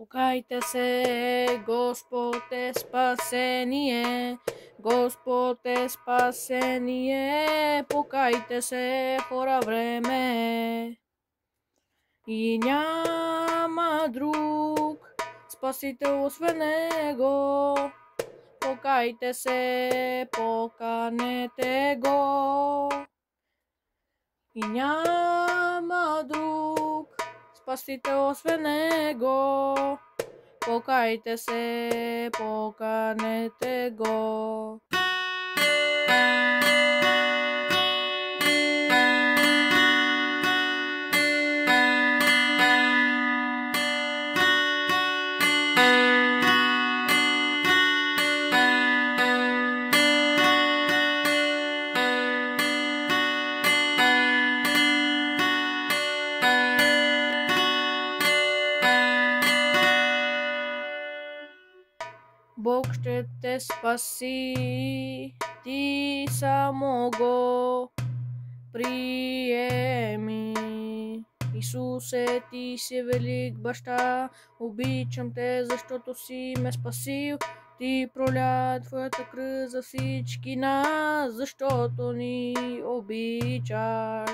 Покайте се, Господ е спасение, Господ е спасение, покайте се, хора, време. И няма друг спасител освен Него, покайте се, поканете Го. И няма друг спасител освен Него, покайте се, поканете Го. Бог ще те спаси, ти само го приеми. Исусе, ти си велик баща, обичам те, защото си ме спасил. Ти проля твоята кръв за всички нас, защото ни обичаш.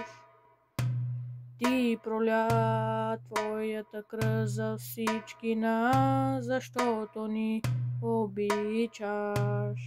Ти проля твоята кръв за всички нас, защото ни обичаш.